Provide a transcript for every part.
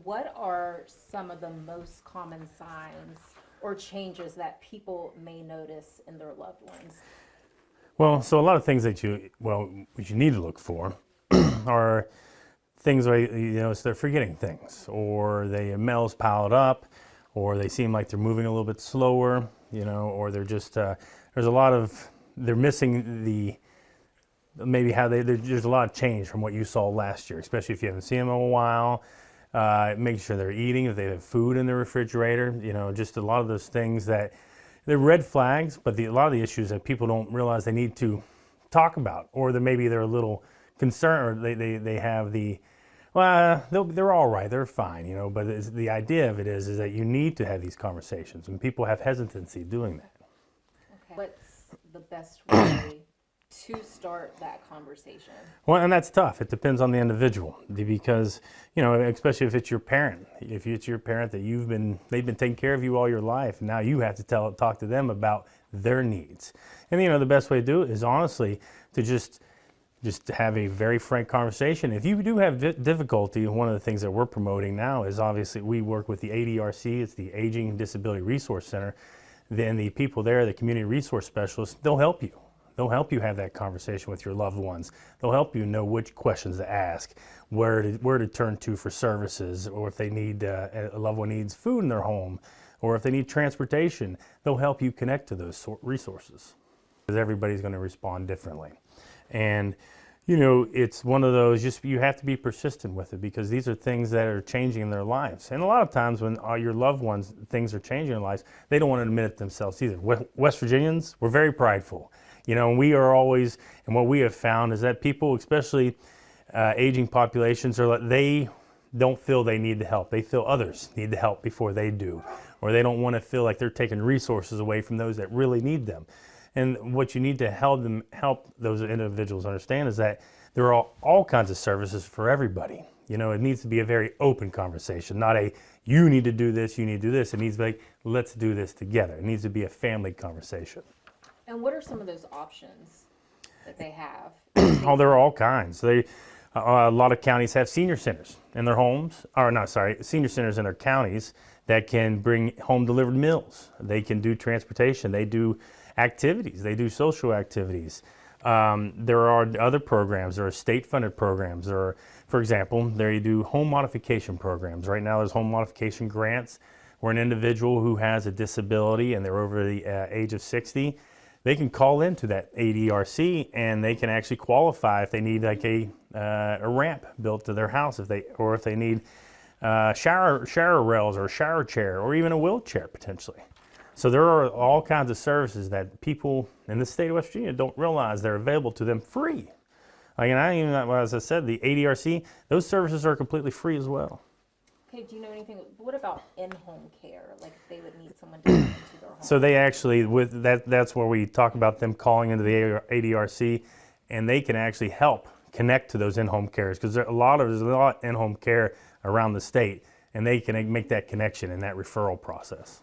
what are some of the most common signs or changes that people may notice in their loved ones? Well, so a lot of things that what you need to look for are things like, so they're forgetting things, or they mail's piled up, or they seem like they're moving a little bit slower, or they're just, there's a lot of, they're missing maybe how there's a lot of change from what you saw last year, especially if you haven't seen them in a while. Making sure they're eating, if they have food in the refrigerator, just a lot of those things that they're red flags, but a lot of the issues that people don't realize they need to talk about, or that maybe they're a little concerned, or they have they're all right, they're fine, but the idea of it is that you need to have these conversations, and people have hesitancy doing that. Okay. What's the best way to start that conversation? Well, and that's tough. It depends on the individual, because, especially if it's your parent. If it's your parent that they've been taking care of you all your life, and now you have to talk to them about their needs. And, the best way to do it is honestly to just have a very frank conversation. If you do have difficulty, one of the things that we're promoting now is obviously we work with the ADRC, it's the Aging and Disability Resource Center. Then the people there, the community resource specialists, they'll help you. They'll help you have that conversation with your loved ones. They'll help you know which questions to ask, where to turn to for services, or if they need a loved one needs food in their home, or if they need transportation. They'll help you connect to those resources, because everybody's going to respond differently. And it's one of those, you have to be persistent with it, because these are things that are changing in their lives. And a lot of times when your loved ones, things are changing in their lives, they don't want to admit it themselves either. West Virginians, we're very prideful. And we are always, and what we have found is that people, especially aging populations, they don't feel they need the help. They feel others need the help before they do, or they don't want to feel like they're taking resources away from those that really need them. And what you need to help those individuals understand is that there are all kinds of services for everybody. It needs to be a very open conversation, not a, you need to do this, you need to do this. It needs to be like, let's do this together. It needs to be a family conversation. And what are some of those options that they have? Oh, there are all kinds. A lot of counties have senior centers in their homes, senior centers in their counties that can bring home delivered meals. They can do transportation. They do activities. They do social activities. There are other programs. There are state-funded programs. For example, there you do home modification programs. Right now there's home modification grants where an individual who has a disability and they're over the age of 60, they can call into that ADRC and they can actually qualify if they need like a ramp built to their house, if they need shower rails or a shower chair or even a wheelchair potentially. So there are all kinds of services that people in the state of West Virginia don't realize they're available to them free. As I said, the ADRC, those services are completely free as well. Okay, do you know anything, what about in-home care? Like if they would need someone to come into their home? So they actually, that's where we talk about them calling into the ADRC, and they can actually help connect to those in-home cares, because there's a lot of in-home care around the state, and they can make that connection in that referral process.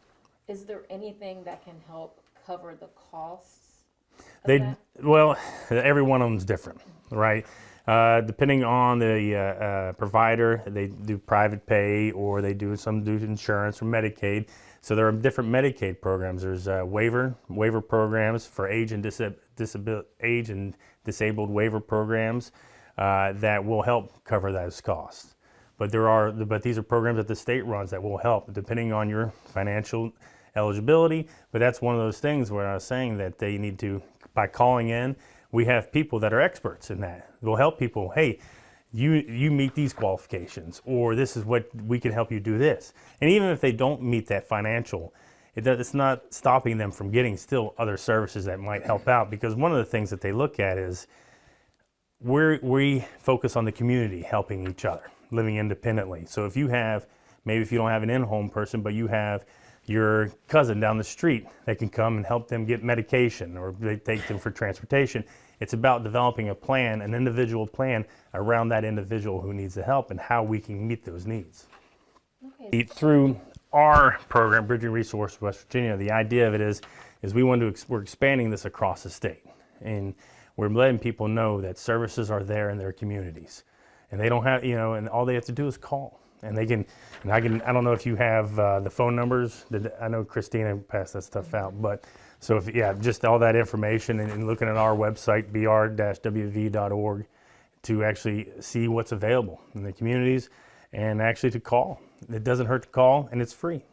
Is there anything that can help cover the costs of that? Well, every one of them is different, right? Depending on the provider, they do private pay or some do insurance or Medicaid. So there are different Medicaid programs. There's waiver programs for age and disabled waiver programs that will help cover those costs. But these are programs that the state runs that will help depending on your financial eligibility. But that's one of those things where I was saying that they need to, by calling in, we have people that are experts in that. We'll help people, hey, you meet these qualifications, or this is what we can help you do this. And even if they don't meet that financial, it's not stopping them from getting still other services that might help out, because one of the things that they look at is we focus on the community helping each other, living independently. So if you don't have an in-home person, but you have your cousin down the street that can come and help them get medication, or they take them for transportation. It's about developing a plan, an individual plan around that individual who needs the help and how we can meet those needs. Okay. Through our program, Bridging Resource West Virginia, the idea of it is we're expanding this across the state, and we're letting people know that services are there in their communities, and they don't have, and all they have to do is call. And they can, and I don't know if you have the phone numbers. I know Christina passed that stuff out, but so if, yeah, just all that information and looking at our website, br-wv.org, to actually see what's available in the communities and actually to call. It doesn't hurt to call, and it's free.